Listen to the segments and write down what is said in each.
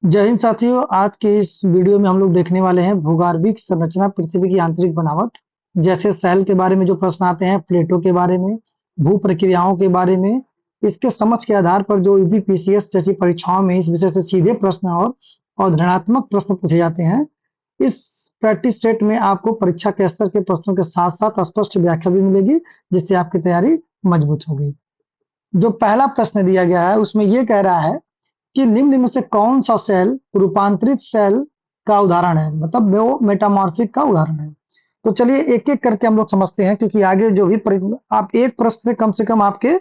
जय हिंद साथियों। आज के इस वीडियो में हम लोग देखने वाले हैं भूगर्भिक संरचना पृथ्वी की आंतरिक बनावट। जैसे सेल के बारे में जो प्रश्न आते हैं, प्लेटों के बारे में, भू प्रक्रियाओं के बारे में। इसके समझ के आधार पर जो यूपीपीसीएस जैसी परीक्षाओं में इस विषय से सीधे प्रश्न और अवधारणात्मक प्रश्न पूछे जाते हैं। इस प्रैक्टिस सेट में आपको परीक्षा के स्तर के प्रश्नों के साथ साथ स्पष्ट व्याख्या भी मिलेगी, जिससे आपकी तैयारी मजबूत होगी। जो पहला प्रश्न दिया गया है उसमें यह कह रहा है कि निम्न में से कौन सा सेल रूपांतरित सेल का उदाहरण है, मतलब वो मेटामॉर्फिक का उदाहरण है। तो चलिए एक एक करके हम लोग समझते हैं, क्योंकि आगे जो भी आप एक प्रश्न से कम आपके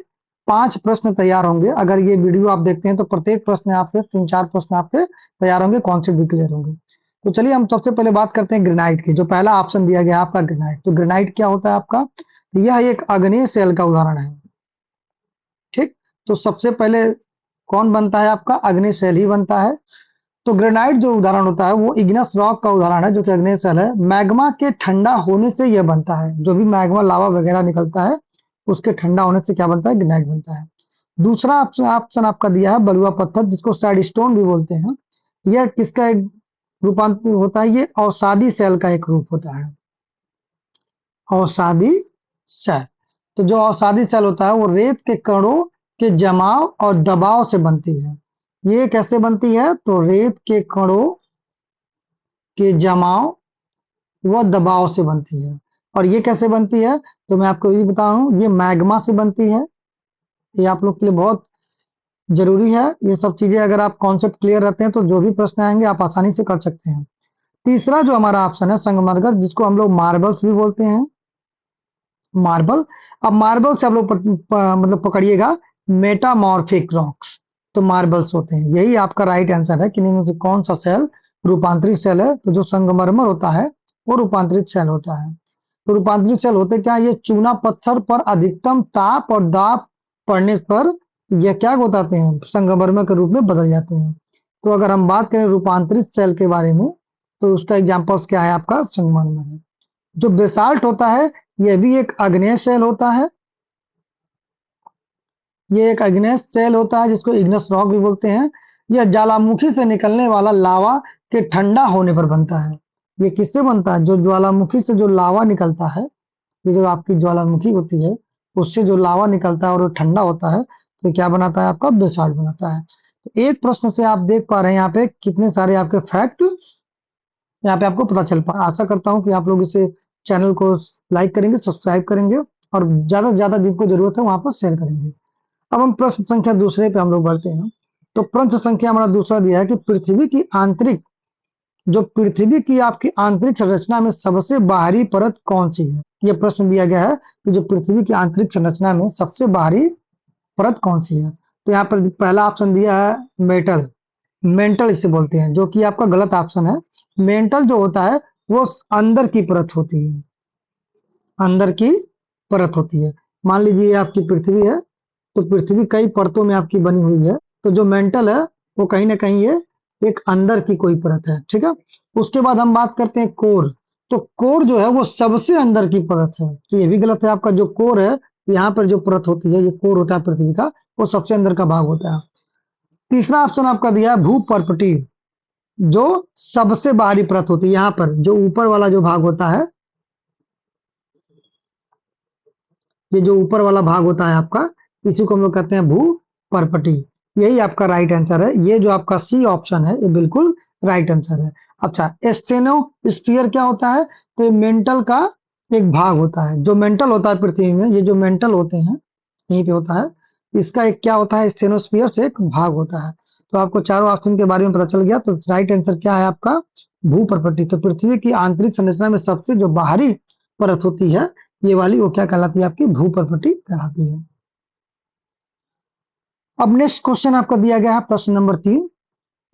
5 प्रश्न तैयार होंगे। अगर ये वीडियो आप देखते हैं तो प्रत्येक प्रश्न आपसे 3-4 प्रश्न आपके तैयार होंगे, कॉन्सेप्ट भी क्लियर होंगे। तो चलिए हम सबसे पहले बात करते हैं ग्रेनाइट की। जो पहला ऑप्शन दिया गया है आपका ग्रेनाइट, तो ग्रेनाइट क्या होता है आपका? यह एक आग्नेय सेल का उदाहरण है। ठीक। तो सबसे पहले कौन बनता है आपका? अग्नि सेल ही बनता है। तो ग्रेनाइट जो उदाहरण होता है वो इग्नस रॉक का उदाहरण है, जो कि अग्नि सेल है। मैग्मा के ठंडा होने से यह बनता है। जो भी मैग्मा लावा वगैरह निकलता है उसके ठंडा होने से क्या बनता है? ग्रेनाइट बनता है। दूसरा ऑप्शन आपका दिया है बलुआ पत्थर, जिसको सैंडस्टोन भी बोलते हैं। यह किसका एक रूपांतर होता है? ये अवसादी सेल का एक रूप होता है। अवसादी सेल। तो जो अवसादी सेल होता है वो रेत के कणों के जमाव और दबाव से बनती है। ये कैसे बनती है? तो रेत के कणों के जमाव व दबाव से बनती है। और ये कैसे बनती है? तो मैं आपको ये बताऊं, ये मैग्मा से बनती है। ये आप लोग के लिए बहुत जरूरी है। ये सब चीजें अगर आप कॉन्सेप्ट क्लियर रहते हैं तो जो भी प्रश्न आएंगे आप आसानी से कर सकते हैं। तीसरा जो हमारा ऑप्शन है संगमरमर, जिसको हम लोग मार्बल्स भी बोलते हैं। मार्बल। अब मार्बल से आप लोग मतलब पकड़िएगा मेटामॉर्फिक रॉक्स। तो मार्बल्स होते हैं। यही आपका राइट आंसर है कि इनमें से कौन सा सेल रूपांतरित सेल है? तो जो संगमरमर होता है वो रूपांतरित सेल होता है। तो रूपांतरित सेल होते क्या? ये चूना पत्थर पर अधिकतम ताप और दाब पड़ने पर यह क्या बताते हैं? संगमरमर के रूप में बदल जाते हैं। तो अगर हम बात करें रूपांतरित सेल के बारे में, तो उसका एग्जांपल्स क्या है? आपका संगमरमर है। जो बेसाल्ट होता है यह भी एक आग्नेय सेल होता है। ये एक आग्नेय सेल होता है जिसको इग्नस रॉक भी बोलते हैं। यह ज्वालामुखी से निकलने वाला लावा के ठंडा होने पर बनता है। ये किससे बनता है? जो ज्वालामुखी से जो लावा निकलता है, ये जो आपकी ज्वालामुखी होती है उससे जो लावा निकलता है और वो ठंडा होता है, तो क्या बनाता है? आपका बेसाल्ट बनाता है। तो एक प्रश्न से आप देख पा रहे हैं यहाँ पे कितने सारे आपके फैक्ट यहाँ पे आपको पता चल पा। आशा करता हूँ कि आप लोग इसे चैनल को लाइक करेंगे, सब्सक्राइब करेंगे और ज्यादा से ज्यादा जिनको जरूरत है वहां पर शेयर करेंगे। अब हम प्रश्न संख्या दूसरे पे हम लोग बढ़ते हैं। तो प्रश्न संख्या हमारा दूसरा दिया है कि पृथ्वी की आपकी आंतरिक संरचना में सबसे बाहरी परत कौन सी है? यह प्रश्न दिया गया है कि जो पृथ्वी की आंतरिक संरचना में सबसे बाहरी परत कौन सी है? तो यहाँ पर पहला ऑप्शन दिया है मेटल। मेंटल इसे बोलते हैं, जो कि आपका गलत ऑप्शन है। मेंटल जो होता है वो अंदर की परत होती है। अंदर की परत होती है। मान लीजिए ये आपकी पृथ्वी है, तो पृथ्वी कई परतों में आपकी बनी हुई है। तो जो मेंटल है वो कहीं ना कहीं ये एक अंदर की कोई परत है। ठीक है। उसके बाद हम बात करते हैं कोर। तो कोर जो है वो सबसे अंदर की परत है। तो ये भी गलत है। आपका जो कोर है, यहाँ पर जो परत होती है, ये कोर होता है पृथ्वी का, वो सबसे अंदर का भाग होता है। तीसरा ऑप्शन आपका दिया है भूपर्पटी, जो सबसे बाहरी परत होती है। यहाँ पर जो ऊपर वाला जो भाग होता है, ये जो ऊपर वाला भाग होता है आपका, इसी को हम लोग कहते हैं भूपर्पटी। यही आपका राइट आंसर है। ये जो आपका सी ऑप्शन है ये बिल्कुल राइट आंसर है। अच्छा, स्टेनोस्फीयर क्या होता है? तो ये मेंटल का एक भाग होता है। जो मेंटल होता है पृथ्वी में, ये जो मेंटल होते हैं यहीं पे होता है, इसका एक क्या होता है? स्टेनोस्फीयर से एक भाग होता है। तो आपको चारों ऑप्शन के बारे में पता चल गया। तो राइट आंसर क्या है आपका? भूपर्पटी। तो पृथ्वी की आंतरिक संरचना में सबसे जो बाहरी परत होती है, ये वाली, वो क्या कहलाती है? आपकी भूपर्पटी कहलाती है। अब नेक्स्ट क्वेश्चन आपका दिया गया है प्रश्न नंबर 3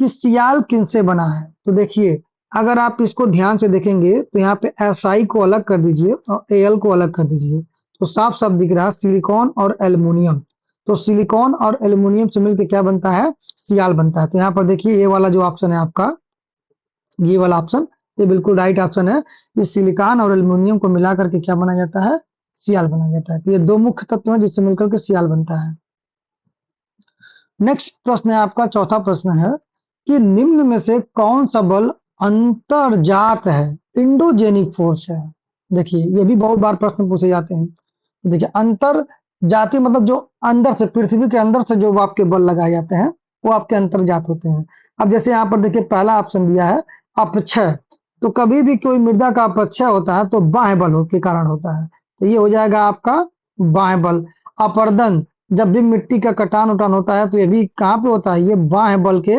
कि सियाल किनसे बना है? तो देखिए, अगर आप इसको ध्यान से देखेंगे तो यहाँ पे एसआई को अलग कर दीजिए और एल को अलग कर दीजिए, तो साफ साफ दिख रहा है सिलिकॉन और एल्युमिनियम। तो सिलिकॉन और एल्युमिनियम से मिलकर क्या बनता है? सियाल बनता है। तो यहाँ पर देखिए ये वाला जो ऑप्शन है आपका, ये वाला ऑप्शन, ये बिल्कुल राइट ऑप्शन है कि सिलिकॉन और एल्युमिनियम को मिलाकर के क्या बनाया जाता है? सियाल बनाया जाता है। तो ये दो मुख्य तत्व हैं जिससे मिलकर के सियाल बनता है। नेक्स्ट प्रश्न है आपका, चौथा प्रश्न है कि निम्न में से कौन सा बल अंतर्जात है, इंडोजेनिक फोर्स है। देखिए ये भी बहुत बार प्रश्न पूछे जाते हैं। तो देखिए अंतर जाति मतलब जो अंदर से, पृथ्वी के अंदर से जो आपके बल लगाए जाते हैं वो आपके अंतर्जात होते हैं। अब जैसे यहाँ पर देखिए पहला ऑप्शन दिया है अपक्षय, तो कभी भी कोई मृदा का अपक्षय होता है तो बाह्य बल के कारण होता है, तो ये हो जाएगा आपका बाह्य बल। अपर्दन, जब भी मिट्टी का कटान उटान होता है तो ये भी कहाँ पे होता है, ये बाह्य बल के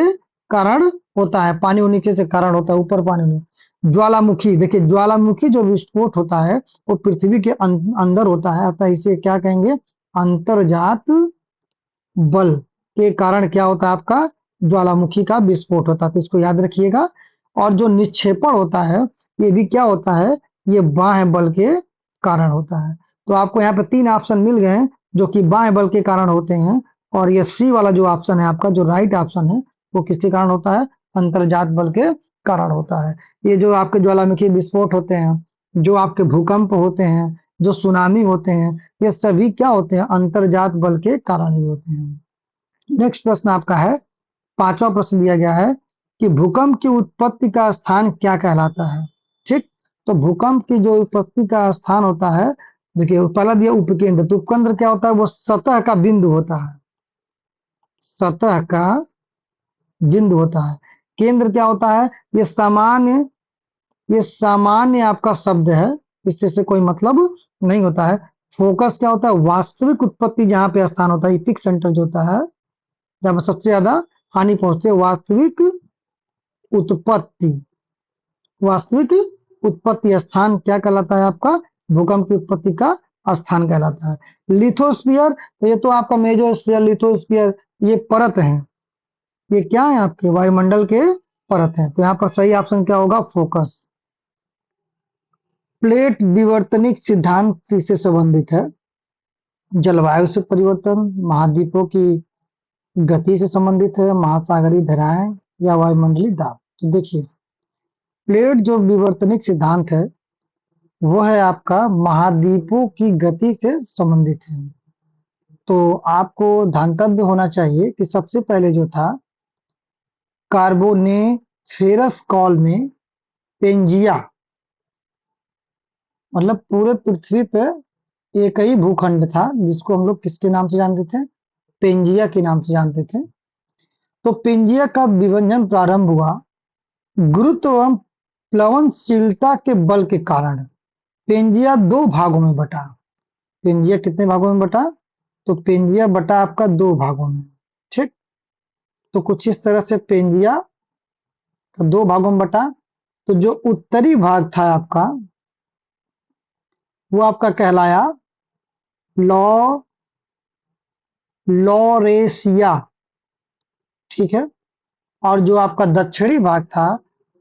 कारण होता है, पानी होने के कारण होता है, ऊपर पानी होने। ज्वालामुखी, देखिए ज्वालामुखी जो विस्फोट होता है वो पृथ्वी के अंदर होता है, अतः इसे क्या कहेंगे, अंतर्जात बल के कारण क्या होता है आपका, ज्वालामुखी का विस्फोट होता है, तो इसको याद रखिएगा। और जो निक्षेपण होता है ये भी क्या होता है, ये बाह्य बल के कारण होता है। तो आपको यहाँ पे 3 ऑप्शन मिल गए हैं जो कि बाह्य बल के कारण होते हैं, और ये सी वाला जो ऑप्शन है आपका, जो राइट ऑप्शन है, वो किसके कारण होता है, अंतर्जात बल के कारण होता है। ये जो आपके ज्वालामुखी विस्फोट होते हैं, जो आपके भूकंप होते हैं, जो सुनामी होते हैं, ये सभी क्या होते हैं, अंतर्जात बल के कारण ही होते हैं। नेक्स्ट प्रश्न आपका है, 5वां प्रश्न दिया गया है कि भूकंप की उत्पत्ति का स्थान क्या कहलाता है। ठीक, तो भूकंप की जो उत्पत्ति का स्थान होता है, देखिए पहला दिया उपकेंद्र, तो उपकेंद्र क्या होता है, वो सतह का बिंदु होता है, सतह का बिंदु होता है। केंद्र क्या होता है, ये सामान्य आपका शब्द है, इससे से कोई मतलब नहीं होता है। फोकस क्या होता है, वास्तविक उत्पत्ति जहां पे स्थान होता है, इपिक सेंटर जो होता है, जब सबसे ज्यादा हानि पहुंचते है, वास्तविक उत्पत्ति, वास्तविक उत्पत्ति स्थान क्या कहलाता है आपका, भूकंप की उत्पत्ति का स्थान कहलाता है। लिथोस्फीयर, तो ये तो आपका मेजोस्फीयर, लिथोस्फीयर, ये परत है, ये क्या है आपके वायुमंडल के परत है, तो यहाँ पर सही ऑप्शन क्या होगा, फोकस। प्लेट विवर्तनिक सिद्धांत किससे संबंधित है, जलवायु से परिवर्तन, महाद्वीपों की गति से संबंधित है, महासागरीय धाराएं, या वायुमंडलीय दाब। तो देखिए प्लेट जो विवर्तनिक सिद्धांत है वो है आपका महाद्वीपों की गति से संबंधित है। तो आपको ध्यातव्य होना चाहिए कि सबसे पहले जो था कार्बोनेफेरस कॉल में पेंजिया, मतलब पूरे पृथ्वी पे एक ही भूखंड था जिसको हम लोग किसके नाम से जानते थे, पेंजिया के नाम से जानते थे। तो पेंजिया का विभजन प्रारंभ हुआ गुरुत्व एवं प्लवनशीलता के बल के कारण। पेंजिया 2 भागों में बटा, पेंजिया कितने भागों में बटा, तो पेंजिया बटा आपका 2 भागों में। ठीक, तो कुछ इस तरह से पेंजिया तो 2 भागों में बटा। तो जो उत्तरी भाग था आपका वो आपका कहलाया लॉ लॉरेशिया, ठीक है। और जो आपका दक्षिणी भाग था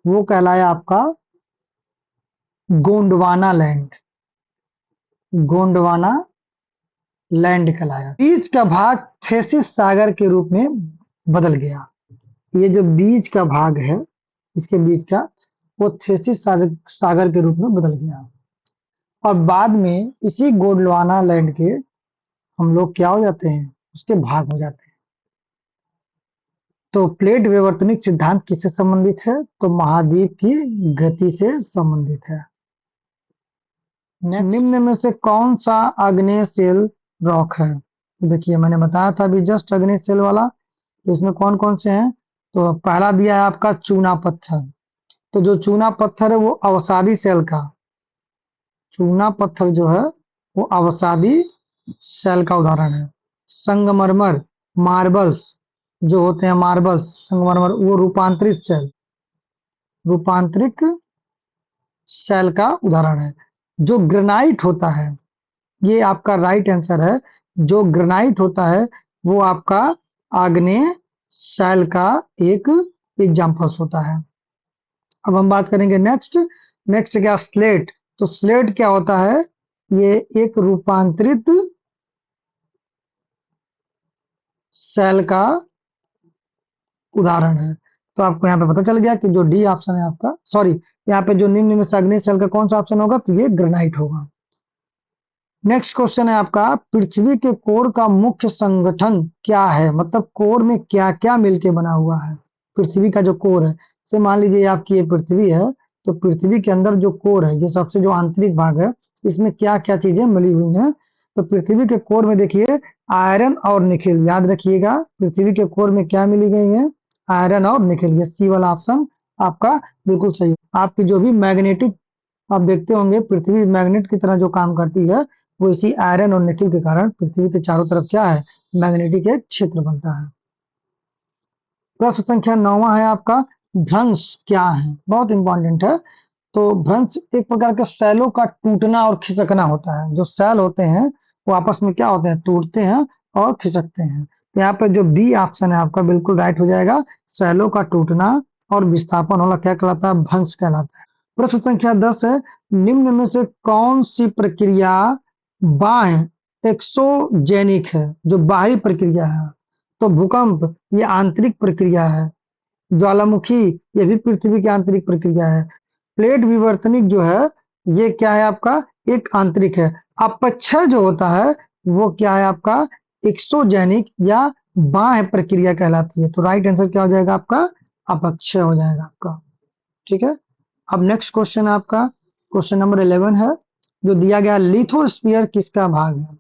वो कहलाया आपका गोंडवाना लैंड, गोंडवाना लैंड कहलाया। बीच का भाग थेसिस सागर के रूप में बदल गया। ये जो बीच का भाग है इसके बीच का, वो थेसिस सागर के रूप में बदल गया, और बाद में इसी गोंडवाना लैंड के हम लोग क्या हो जाते हैं, उसके भाग हो जाते हैं। तो प्लेट विवर्तनिक सिद्धांत किससे संबंधित है, तो महाद्वीप की गति से संबंधित है। निम्न में से कौन सा आग्नेय शेल रॉक है, तो देखिए मैंने बताया था अभी जस्ट आग्नेय शेल वाला, तो इसमें कौन कौन से हैं, तो पहला दिया है आपका चूना पत्थर। तो जो चूना पत्थर है वो अवसादी शेल का, चूना पत्थर जो है वो अवसादी शेल का उदाहरण है। संगमरमर, मार्बल्स जो होते हैं, मार्बल्स संगमरमर, वो रूपांतरित शेल, रूपांतरित शेल का उदाहरण है। जो ग्रेनाइट होता है, ये आपका राइट आंसर है, जो ग्रेनाइट होता है वो आपका आग्नेय शेल का एक एग्जांपल्स होता है। अब हम बात करेंगे नेक्स्ट, नेक्स्ट क्या, स्लेट। तो स्लेट क्या होता है, ये एक रूपांतरित शेल का उदाहरण है। तो आपको यहाँ पे पता चल गया कि जो डी ऑप्शन है आपका, सॉरी यहाँ पे जो निम्न में से आग्नेय शेल का कौन सा ऑप्शन होगा, तो ये ग्रेनाइट होगा। नेक्स्ट क्वेश्चन है आपका, पृथ्वी के कोर का मुख्य संगठन क्या है, मतलब कोर में क्या क्या मिलके बना हुआ है। पृथ्वी का जो कोर है, से मान लीजिए आपकी ये पृथ्वी है, तो पृथ्वी के अंदर जो कोर है, ये सबसे जो आंतरिक भाग है, इसमें क्या क्या चीजें मिली हुई हैं। तो पृथ्वी के कोर में देखिए आयरन और निकेल, याद रखिएगा पृथ्वी के कोर में क्या मिली गई है, आयरन और निकेल। ये सी वाला ऑप्शन आपका बिल्कुल सही। आपकी जो भी मैग्नेटिक, आप देखते होंगे पृथ्वी मैग्नेट की तरह जो काम करती है, वो इसी आयरन और निकेल के कारण पृथ्वी के चारों तरफ क्या है, मैग्नेटिक एक क्षेत्र बनता है। प्रश्न संख्या 9वां है आपका, भ्रंश क्या है, बहुत इंपॉर्टेंट है। तो भ्रंश एक प्रकार के सेलों का टूटना और खिसकना होता है। जो सेल होते हैं वो आपस में क्या होते हैं, टूटते हैं और खिसकते हैं। तो यहाँ पे जो बी ऑप्शन है आपका बिल्कुल राइट हो जाएगा। सेलों का टूटना और विस्थापन होना क्या कहलाता है, भ्रंश कहलाता है। प्रश्न संख्या 10 है, निम्न में से कौन सी प्रक्रिया बाह्य एक्सोजेनिक है, जो बाहरी प्रक्रिया है। तो भूकंप ये आंतरिक प्रक्रिया है, ज्वालामुखी ये भी पृथ्वी की आंतरिक प्रक्रिया है, प्लेट विवर्तनिक जो है ये क्या है आपका, एक आंतरिक है। अपक्षय जो होता है वो क्या है आपका, एक्सोजेनिक या बाह्य प्रक्रिया कहलाती है। तो राइट आंसर क्या हो जाएगा आपका, अपक्षय हो जाएगा आपका। ठीक है, अब नेक्स्ट क्वेश्चन आपका क्वेश्चन नंबर 11 है, जो दिया गया लिथोस्फीयर किसका भाग है।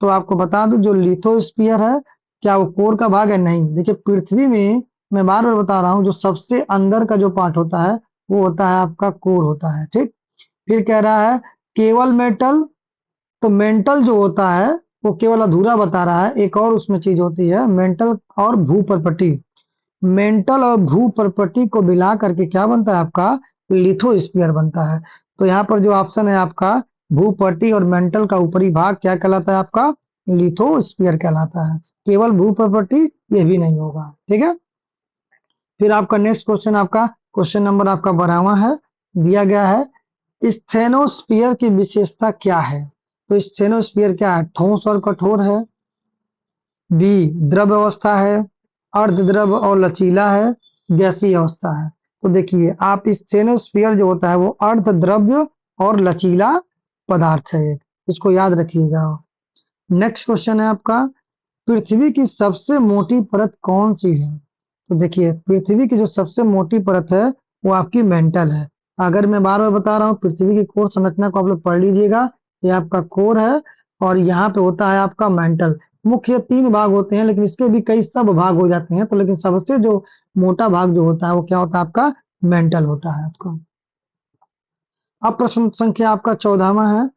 तो आपको बता दूं जो लिथोस्फीयर है, क्या वो कोर का भाग है, नहीं। देखिए पृथ्वी में, मैं बार बार बता रहा हूं, जो सबसे अंदर का जो पार्ट होता है वो होता है आपका कोर होता है। ठीक, फिर कह रहा है केवल मेटल, तो मेंटल जो होता है वो केवल अधूरा बता रहा है, एक और उसमें चीज होती है मेंटल और भूपर्पटी। मेंटल और भूपर्पटी को मिला करके क्या बनता है आपका, लिथोस्फीयर बनता है। तो यहाँ पर जो ऑप्शन है आपका, भूपट्टी और मेंटल का ऊपरी भाग क्या कहलाता है आपका, लिथोस्फीयर कहलाता है। केवल भूपर्पटी ये भी नहीं होगा। ठीक है, फिर आपका नेक्स्ट क्वेश्चन आपका क्वेश्चन नंबर आपका 12वां है, दिया गया है स्थेनोस्फीयर की विशेषता क्या है। तो स्थेनोस्फीयर क्या है, ठोस और कठोर है, बी द्रव अवस्था है, अर्धद्रव और लचीला है, गैसीय अवस्था है। तो देखिए आप स्टेनोस्फीयर जो होता है वो अर्धद्रव्य और लचीला पदार्थ है, इसको याद रखिएगा। नेक्स्ट क्वेश्चन है आपका, पृथ्वी की सबसे मोटी परत कौन सी है। तो देखिए पृथ्वी की जो सबसे मोटी परत है वो आपकी मेंटल है। अगर मैं बार बार बता रहा हूँ पृथ्वी की कोर संरचना को आप लोग पढ़ लीजिएगा, ये आपका कोर है और यहाँ पे होता है आपका मेंटल। मुख्य 3 भाग होते हैं लेकिन इसके भी कई सब भाग हो जाते हैं, तो लेकिन सबसे जो मोटा भाग जो होता है वो क्या होता है आपका, मेंटल होता है आपका। अब प्रश्न संख्या आपका 14वां है,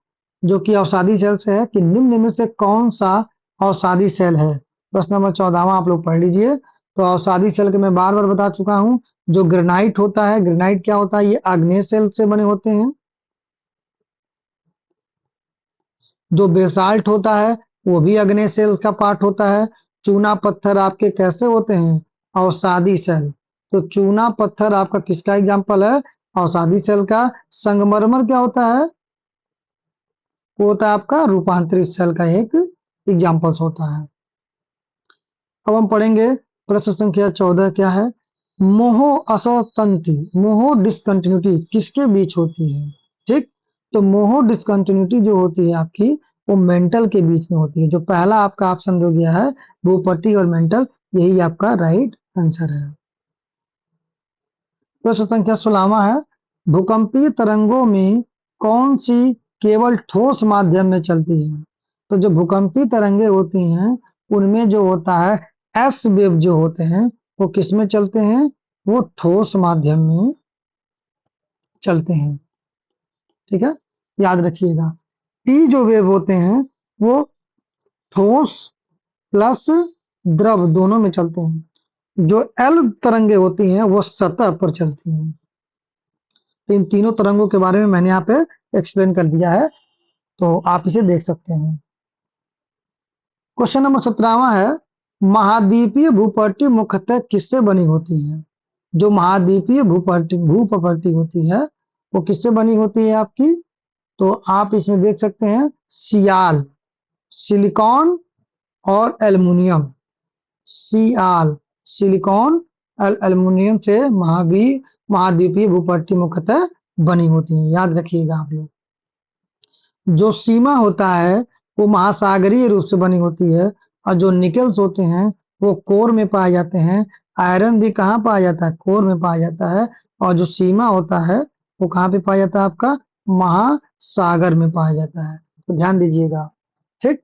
जो कि अवसादी सेल से है, कि निम्न में से कौन सा अवसादी सेल है। प्रश्न नंबर 14वां आप लोग पढ़ लीजिए। तो अवसादी सेल के मैं बार बार बता चुका हूं, जो ग्रेनाइट होता है, ग्रेनाइट क्या होता है, ये आग्नेय सेल से बने होते हैं। जो बेसाल्ट होता है वो भी आग्नेय सेल का पार्ट होता है। चूना पत्थर आपके कैसे होते हैं, अवसादी सेल। तो चूना पत्थर आपका किसका एग्जाम्पल है, अवसादी सेल का। संगमरमर क्या होता है, वो होता है आपका रूपांतरित सेल का एक एग्जाम्पल्स होता है। अब हम पढ़ेंगे प्रश्न संख्या 14 क्या है, मोह असंतति, मोह डिसकंटिन्यूटी किसके बीच होती है। ठीक, तो मोह डिसकंटिन्यूटी जो होती है आपकी, वो मेंटल के बीच में होती है। जो पहला आपका ऑप्शन जो गया है भूपट्टी और मेंटल, यही आपका राइट आंसर है। प्रश्न संख्या 16वां है, भूकंपीय तरंगों में कौन सी केवल ठोस माध्यम में चलती है। तो जो भूकंपीय तरंगे होती हैं उनमें जो होता है एस वेव जो होते हैं वो किस में चलते हैं, वो ठोस माध्यम में चलते हैं। ठीक है, याद रखिएगा। टी जो वेव होते हैं वो ठोस प्लस द्रव दोनों में चलते हैं। जो एल तरंगे होती हैं वो सतह पर चलती हैं। तो इन तीनों तरंगों के बारे में मैंने यहाँ पे एक्सप्लेन कर दिया है, तो आप इसे देख सकते हैं। क्वेश्चन नंबर 17वां है, महाद्वीपीय भूपट्टी मुख्यतः किससे बनी होती है। जो महाद्वीपीय भूपट्टी होती है वो किससे बनी होती है आपकी। तो आप इसमें देख सकते हैं सियाल, सिलिकॉन और एल्युमिनियम। सियाल, सिलिकॉन और एल्युमिनियम से महाद्वीपीय भूपट्टी मुख्यतः बनी होती है, याद रखिएगा आप लोग। जो सीमा होता है वो महासागरीय रूप से बनी होती है, और जो निकल्स होते हैं वो कोर में पाए जाते हैं, आयरन भी कहाँ पाया जाता है? कोर में पाया जाता है। और जो सीमा होता है वो कहाँ पे पाया जाता है? आपका महासागर में पाया जाता है। तो ध्यान दीजिएगा। ठीक।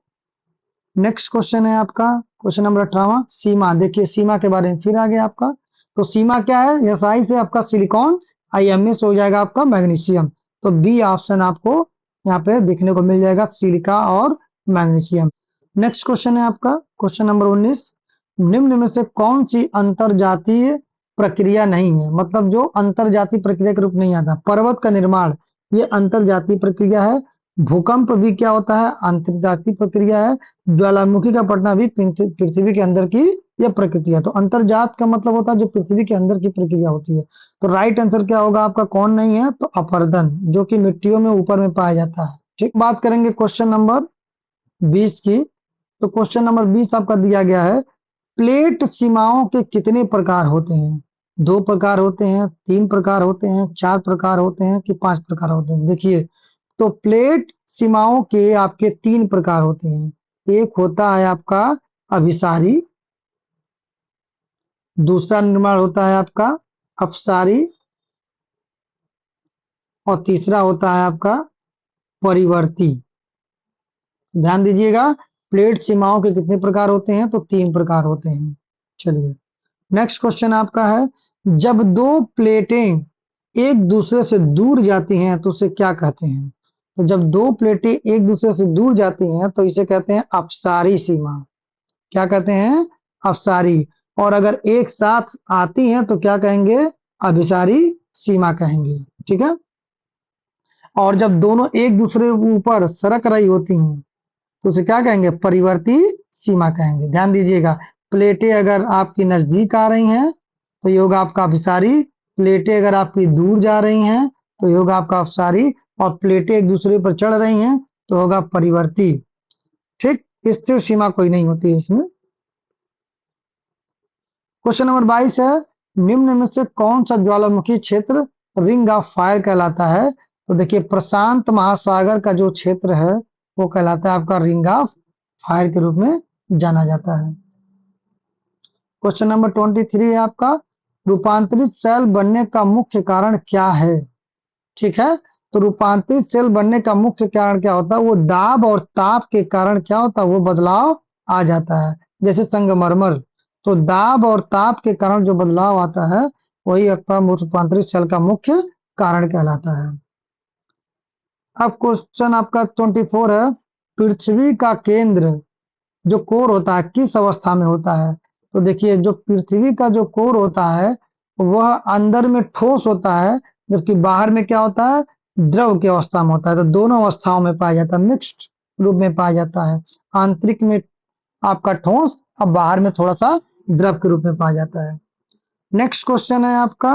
नेक्स्ट क्वेश्चन है आपका क्वेश्चन नंबर 18। सीमा, देखिए सीमा के बारे में फिर आ गया आपका। तो सीमा क्या है? एसआई से आपका सिलिकॉन, आईएमए हो जाएगा आपका मैग्नीशियम। तो बी ऑप्शन आपको यहाँ पे देखने को मिल जाएगा, सिलिका और मैग्नीशियम। नेक्स्ट क्वेश्चन है आपका क्वेश्चन नंबर 19। निम्न में से कौन सी अंतरजातीय प्रक्रिया नहीं है? मतलब जो अंतरजातीय प्रक्रिया के रूप नहीं आता। पर्वत का निर्माण, ये अंतरजातीय प्रक्रिया है। भूकंप भी क्या होता है? अंतरजातीय प्रक्रिया है। ज्वालामुखी का फटना भी पृथ्वी के अंदर की यह प्रक्रिया है। तो अंतर्जात का मतलब होता है जो पृथ्वी के अंदर की प्रक्रिया होती है। तो राइट आंसर क्या होगा आपका? कौन नहीं है? तो अपरदन, जो कि मिट्टियों में ऊपर में पाया जाता है। ठीक। बात करेंगे क्वेश्चन नंबर 20 की। तो क्वेश्चन नंबर 20 आपका दिया गया है, प्लेट सीमाओं के कितने प्रकार होते हैं? 2 प्रकार होते हैं, 3 प्रकार होते हैं, 4 प्रकार होते हैं कि 5 प्रकार होते हैं? देखिए, तो प्लेट सीमाओं के आपके 3 प्रकार होते हैं। एक होता है आपका अभिसारी, दूसरा निर्माण होता है आपका अपसारी, और तीसरा होता है आपका परिवर्ती। ध्यान दीजिएगा, प्लेट सीमाओं के कितने प्रकार होते हैं? तो 3 प्रकार होते हैं। चलिए, नेक्स्ट क्वेश्चन आपका है, जब 2 प्लेटें एक दूसरे से दूर जाती हैं तो उसे क्या कहते हैं? तो जब 2 प्लेटें एक दूसरे से दूर जाती हैं तो इसे कहते हैं अपसारी सीमा। क्या कहते हैं? अपसारी। और अगर एक साथ आती हैं तो क्या कहेंगे? अभिसारी सीमा कहेंगे। ठीक है। और जब दोनों एक दूसरे ऊपर सरक रही होती हैं तो उसे क्या कहेंगे? परिवर्ती सीमा कहेंगे। ध्यान दीजिएगा, प्लेटें अगर आपकी नजदीक आ रही हैं तो ये होगा आपका अभिसारी। प्लेटें अगर आपकी दूर जा रही हैं तो ये होगा आपका अपसारी। और प्लेटें एक दूसरे पर चढ़ रही हैं तो होगा परिवर्ती। ठीक। स्थिर सीमा कोई नहीं होती है इसमें। क्वेश्चन नंबर 22 है, निम्न में से कौन सा ज्वालामुखी क्षेत्र रिंग ऑफ फायर कहलाता है? तो देखिए, प्रशांत महासागर का जो क्षेत्र है वो कहलाता है आपका रिंग ऑफ फायर के रूप में जाना जाता है। क्वेश्चन नंबर 23 है आपका, रूपांतरित सेल बनने का मुख्य कारण क्या है? ठीक है। तो रूपांतरित सेल बनने का मुख्य कारण क्या होता है? वो दाब और ताप के कारण क्या होता है? वो बदलाव आ जाता है। जैसे संगमरमर, तो दाब और ताप के कारण जो बदलाव आता है वही आपका रूपांतरित सेल का मुख्य कारण कहलाता है। अब क्वेश्चन आपका 24 है, पृथ्वी का केंद्र जो कोर होता है किस अवस्था में होता है? तो देखिए, जो पृथ्वी का जो कोर होता है वह अंदर में ठोस होता है, जबकि बाहर में क्या होता है? द्रव की अवस्था में होता है। तो दोनों अवस्थाओं में पाया जाता है, मिक्स्ड रूप में पाया जाता है। आंतरिक में आपका ठोस, और बाहर में थोड़ा सा द्रव के रूप में पाया जाता है। नेक्स्ट क्वेश्चन है आपका,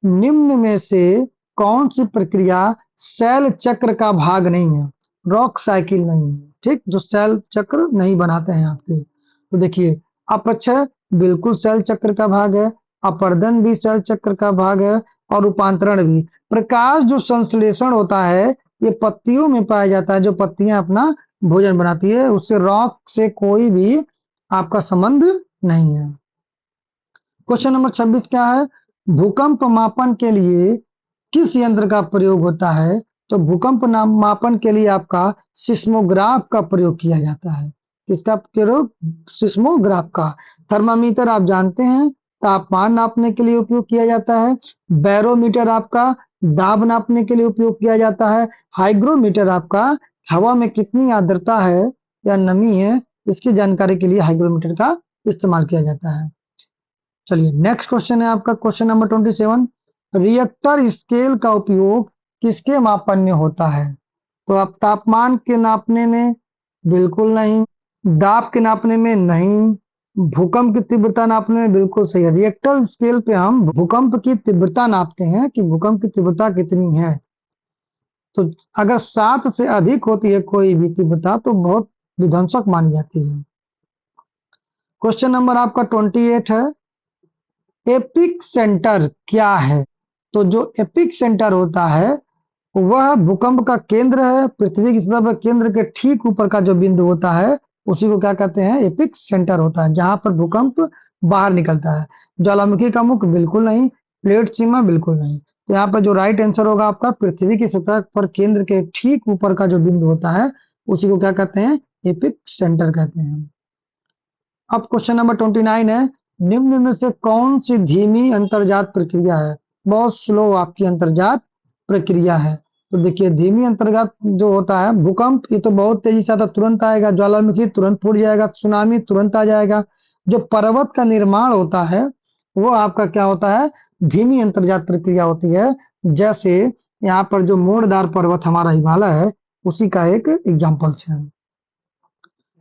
निम्न में से कौन सी प्रक्रिया सेल चक्र का भाग नहीं है? रॉक साइकिल नहीं है। ठीक, जो सेल चक्र नहीं बनाते हैं आपके। तो देखिए, अपक्षय बिल्कुल सेल चक्र का भाग है, अपर्दन भी सेल चक्र का भाग है, और रूपांतरण भी। प्रकाश जो संश्लेषण होता है ये पत्तियों में पाया जाता है, जो पत्तियां अपना भोजन बनाती है, उससे रॉक से कोई भी आपका संबंध नहीं है। क्वेश्चन नंबर 26 क्या है, भूकंप मापन के लिए किस यंत्र का प्रयोग होता है? तो भूकंप मापन के लिए आपका सिस्मोग्राफ का प्रयोग किया जाता है। किसका प्रयोग? सिस्मोग्राफ का। थर्मामीटर आप जानते हैं, तापमान नापने के लिए उपयोग किया जाता है। बैरोमीटर आपका दाब नापने के लिए उपयोग किया जाता है। हाइग्रोमीटर आपका हवा में कितनी आर्द्रता है या नमी है इसकी जानकारी के लिए हाइग्रोमीटर का इस्तेमाल किया जाता है। चलिए, नेक्स्ट क्वेश्चन है आपका क्वेश्चन नंबर 27, रिएक्टर स्केल का उपयोग किसके मापन में होता है? तो आप तापमान के नापने में बिल्कुल नहीं, दाब के नापने में नहीं, भूकंप की तीव्रता नापने में बिल्कुल सही है। रिएक्टर स्केल पे हम भूकंप की तीव्रता नापते हैं कि भूकंप की तीव्रता कितनी है। तो अगर 7 से अधिक होती है कोई भी तीव्रता तो बहुत विध्वंसक मानी जाती है। क्वेश्चन नंबर आपका 28 है, एपिक सेंटर क्या है? तो जो एपिक सेंटर होता है वह भूकंप का केंद्र है। पृथ्वी की सतह पर केंद्र के ठीक ऊपर का जो बिंदु होता है उसी को क्या कहते हैं, एपिक सेंटर होता है, जहां पर भूकंप बाहर निकलता है। ज्वालामुखी का मुख बिल्कुल नहीं, प्लेट सीमा बिल्कुल नहीं। तो यहाँ पर जो राइट आंसर होगा आपका, पृथ्वी की सतह पर केंद्र के ठीक ऊपर का जो बिंदु होता है उसी को क्या कहते हैं, एपिक सेंटर कहते हैं। अब क्वेश्चन नंबर 29 है, निम्न में से कौन सी धीमी अंतर्जात प्रक्रिया है, बहुत स्लो आपकी अंतर्जात प्रक्रिया है। तो देखिए धीमी अंतर्जात जो होता है, भूकंप ये तो बहुत तेजी से आता, तुरंत आएगा, ज्वालामुखी तुरंत फूट जाएगा, सुनामी तुरंत आ जाएगा। जो पर्वत का निर्माण होता है वो आपका क्या होता है, धीमी अंतर्जात प्रक्रिया होती है। जैसे यहाँ पर जो मोड़दार पर्वत हमारा हिमालय है उसी का एक एग्जाम्पल है।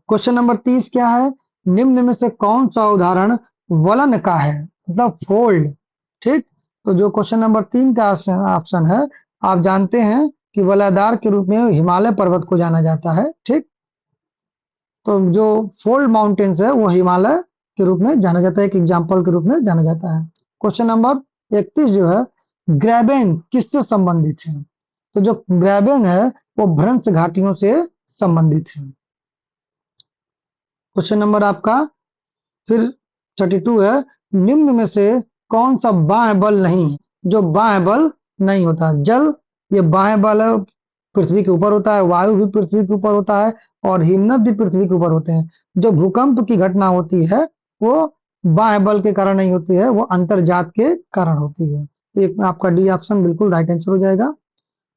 क्वेश्चन नंबर 30 क्या है, निम्न में से कौन सा उदाहरण वलन का है, मतलब फोल्ड। ठीक, तो जो क्वेश्चन नंबर 3 का ऑप्शन है, आप जानते हैं कि वलयदार के रूप में हिमालय पर्वत को जाना जाता है। ठीक, तो जो फोल्ड माउंटेन्स है वो हिमालय के रूप में जाना जाता है, एक एग्जाम्पल के रूप में जाना जाता है। क्वेश्चन नंबर 31 जो है, ग्रैबेन किससे संबंधित है। तो जो ग्रैबेन है वो भ्रंश घाटियों से संबंधित है। क्वेश्चन नंबर आपका फिर 32 है, निम्न में से कौन सा बाह्य बल नहीं है, जो बाह्य बल नहीं होता। जल ये बाह्य बल है, पृथ्वी के ऊपर होता है, वायु भी पृथ्वी के ऊपर होता है और हिमनद भी पृथ्वी के ऊपर होते हैं। जो भूकंप की घटना होती है वो बाह्य बल के कारण नहीं होती है, वो अंतर्जात के कारण होती है। एक आपका डी ऑप्शन बिल्कुल राइट आंसर हो जाएगा।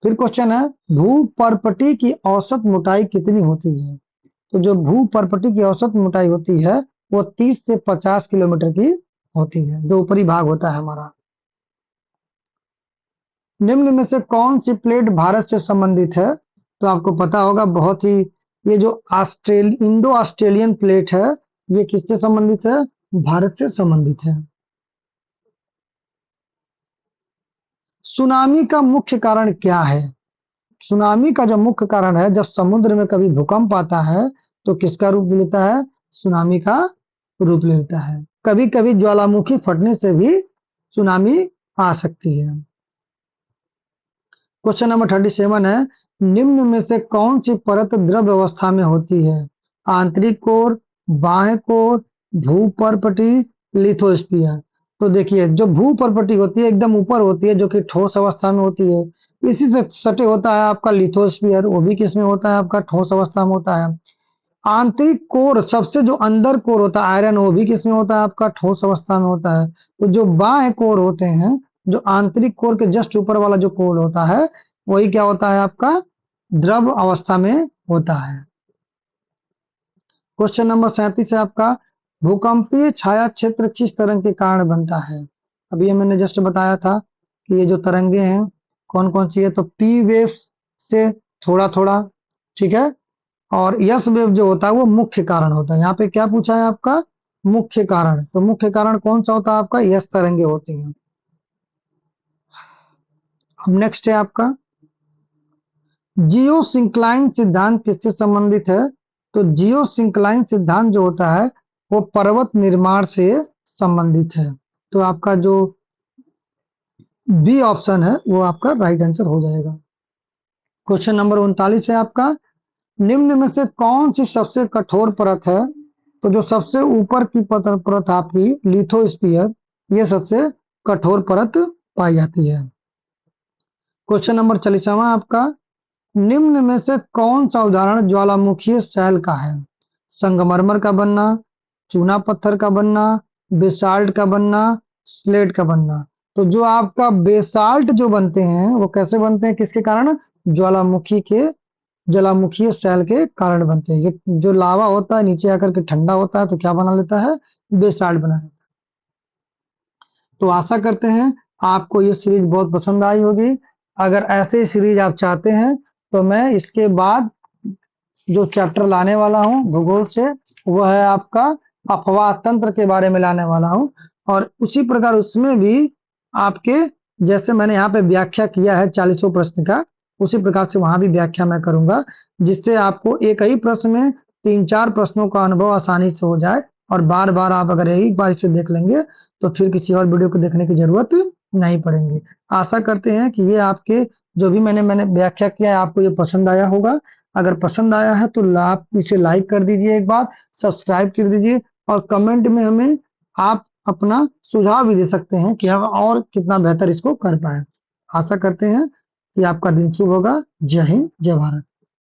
फिर क्वेश्चन है, भूपर्पटी की औसत मोटाई कितनी होती है। तो जो भूपर्पटी की औसत मोटाई होती है वो 30 से 50 किलोमीटर की होती है, जो ऊपरी भाग होता है हमारा। निम्न में से कौन सी प्लेट भारत से संबंधित है। तो आपको पता होगा बहुत ही, ये जो इंडो ऑस्ट्रेलियन प्लेट है ये किससे संबंधित है, भारत से संबंधित है। सुनामी का मुख्य कारण क्या है। सुनामी का जो मुख्य कारण है, जब समुद्र में कभी भूकंप आता है तो किसका रूप लेता है, सुनामी का रूप लेता है। कभी कभी ज्वालामुखी फटने से भी सुनामी आ सकती है। क्वेश्चन नंबर 37 है, निम्न में से कौन सी परत द्रव अवस्था में होती है। आंतरिक कोर, बाह्य कोर, भूपर्पटी, लिथोस्फीयर। तो देखिए जो भूपर्पटी होती है एकदम ऊपर होती है, जो कि ठोस अवस्था में होती है। इसी से सटे होता है आपका लिथोस्फीयर, वो भी किसमें होता है, आपका ठोस अवस्था में होता है। आंतरिक कोर सबसे जो अंदर कोर होता है आयरन, वो भी किसमें होता है, आपका ठोस अवस्था में होता है। तो जो बाह्य कोर होते हैं, जो आंतरिक कोर के जस्ट ऊपर वाला जो कोर होता है वही क्या होता है, आपका द्रव अवस्था में होता है। क्वेश्चन नंबर 37 है आपका, भूकंपीय छाया क्षेत्र किस तरंग के कारण बनता है। अभी मैंने जस्ट बताया था कि ये जो तरंगे हैं कौन कौन सी है, तो पी वेव से थोड़ा थोड़ा, ठीक है, और यस वेव जो होता है वो मुख्य कारण होता है। यहाँ पे क्या पूछा है आपका, मुख्य कारण। तो मुख्य कारण कौन सा होता है आपका, यस तरंगे होती हैं। अब नेक्स्ट है आपका, जियो सिंक्लाइन सिद्धांत किससे संबंधित है। तो जियो सिंक्लाइन सिद्धांत जो होता है वो पर्वत निर्माण से संबंधित है। तो आपका जो बी ऑप्शन है वो आपका राइट आंसर हो जाएगा। क्वेश्चन नंबर 39 है आपका, निम्न में से कौन सी सबसे कठोर परत है। तो जो सबसे ऊपर की परत आपकी लिथोस्फीयर, ये सबसे कठोर परत पाई जाती है। क्वेश्चन नंबर 40वां आपका, निम्न में से कौन सा उदाहरण ज्वालामुखीय शैल का है। संगमरमर का बनना, चूना पत्थर का बनना, बेसाल्ट का बनना, स्लेट का बनना। तो जो आपका बेसाल्ट जो बनते हैं वो कैसे बनते हैं, किसके कारण, ज्वालामुखीय शैल के कारण बनते हैं। ये जो लावा होता है नीचे आकर के ठंडा होता है तो क्या बना लेता है, बेसाल्ट बना लेता है। तो आशा करते हैं आपको ये सीरीज बहुत पसंद आई होगी। अगर ऐसे ही सीरीज आप चाहते हैं तो मैं इसके बाद जो चैप्टर लाने वाला हूँ भूगोल से, वह है आपका अफवाह तंत्र के बारे में लाने वाला हूँ। और उसी प्रकार उसमें भी आपके, जैसे मैंने यहाँ पे व्याख्या किया है 40 प्रश्न का, उसी प्रकार से वहां भी व्याख्या मैं करूंगा, जिससे आपको एक ही प्रश्न में 3-4 प्रश्नों का अनुभव आसानी से हो जाए। और बार बार आप अगर एक बार इसे देख लेंगे तो फिर किसी और वीडियो को देखने की जरूरत नहीं पढ़ेंगे। आशा करते हैं कि ये आपके जो भी मैंने व्याख्या किया है आपको ये पसंद आया होगा। अगर पसंद आया है तो आप इसे लाइक कर दीजिए एक बार, सब्सक्राइब कर दीजिए और कमेंट में हमें आप अपना सुझाव भी दे सकते हैं कि हम और कितना बेहतर इसको कर पाएँ। आशा करते हैं कि आपका दिन शुभ होगा। जय हिंद, जय भारत।